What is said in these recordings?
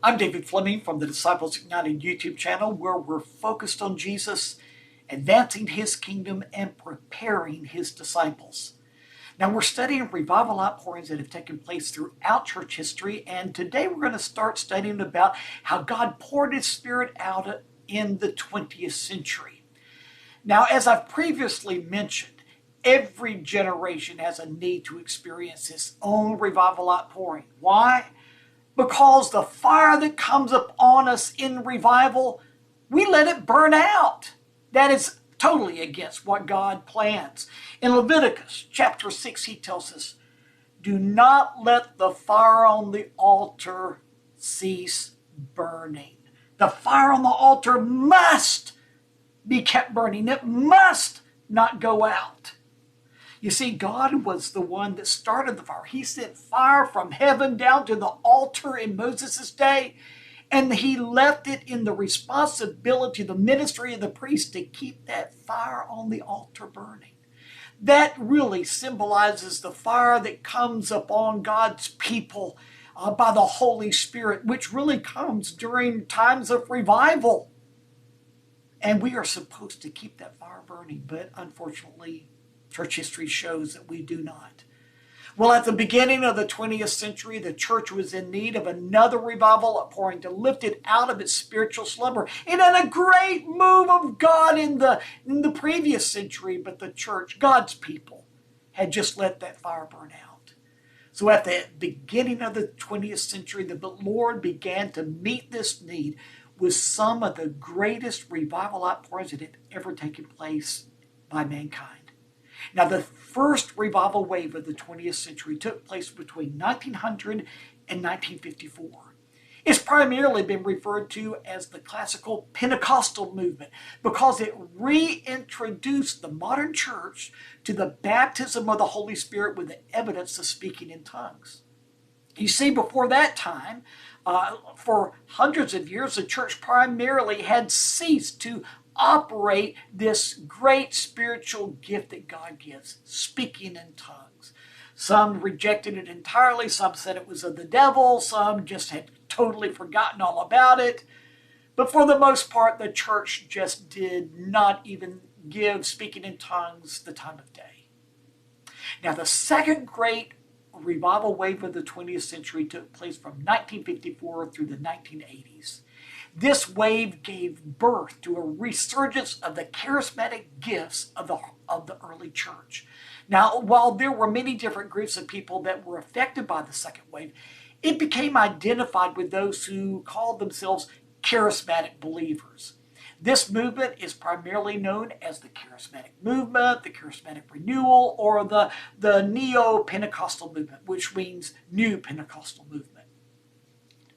I'm David Fleming from the Disciples Ignited YouTube channel, where we're focused on Jesus, advancing His kingdom, and preparing His disciples. Now, we're studying revival outpourings that have taken place throughout church history, and today we're going to start studying about how God poured His Spirit out in the 20th century. Now, as I've previously mentioned, every generation has a need to experience its own revival outpouring. Why? Because the fire that comes upon us in revival, we let it burn out. That is totally against what God plans. In Leviticus chapter 6, He tells us, "Do not let the fire on the altar cease burning." The fire on the altar must be kept burning. It must not go out. You see, God was the one that started the fire. He sent fire from heaven down to the altar in Moses' day, and He left it in the responsibility, the ministry of the priest, to keep that fire on the altar burning. That really symbolizes the fire that comes upon God's people by the Holy Spirit, which really comes during times of revival. And we are supposed to keep that fire burning, but unfortunately, church history shows that we do not. Well, at the beginning of the 20th century, the church was in need of another revival outpouring to lift it out of its spiritual slumber. It had a great move of God in the previous century, but the church, God's people, had just let that fire burn out. So at the beginning of the 20th century, the Lord began to meet this need with some of the greatest revival outpourings that had ever taken place by mankind. Now, the first revival wave of the 20th century took place between 1900 and 1954. It's primarily been referred to as the classical Pentecostal movement because it reintroduced the modern church to the baptism of the Holy Spirit with the evidence of speaking in tongues. You see, before that time, for hundreds of years, the church primarily had ceased to operate this great spiritual gift that God gives, speaking in tongues. Some rejected it entirely, some said it was of the devil, some just had totally forgotten all about it. But for the most part, the church just did not even give speaking in tongues the time of day. Now, the second great revival wave of the 20th century took place from 1954 through the 1980s. This wave gave birth to a resurgence of the charismatic gifts of the early church. Now, while there were many different groups of people that were affected by the second wave, it became identified with those who called themselves charismatic believers. This movement is primarily known as the charismatic movement, the charismatic renewal, or the neo-Pentecostal movement, which means new Pentecostal movement.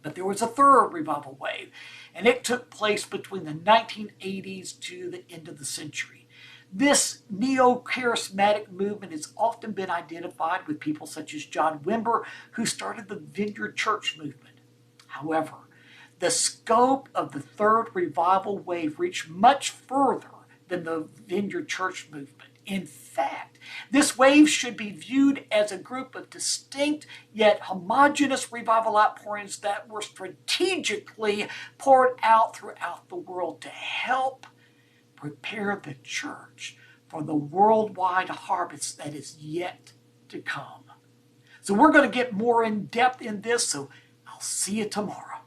But there was a third revival wave, and it took place between the 1980s to the end of the century. This neo-charismatic movement has often been identified with people such as John Wimber, who started the Vineyard Church movement. However, the scope of the third revival wave reached much further than the Vineyard Church movement. In fact, this wave should be viewed as a group of distinct yet homogeneous revival outpourings that were strategically poured out throughout the world to help prepare the church for the worldwide harvest that is yet to come. So we're going to get more in depth in this, so I'll see you tomorrow.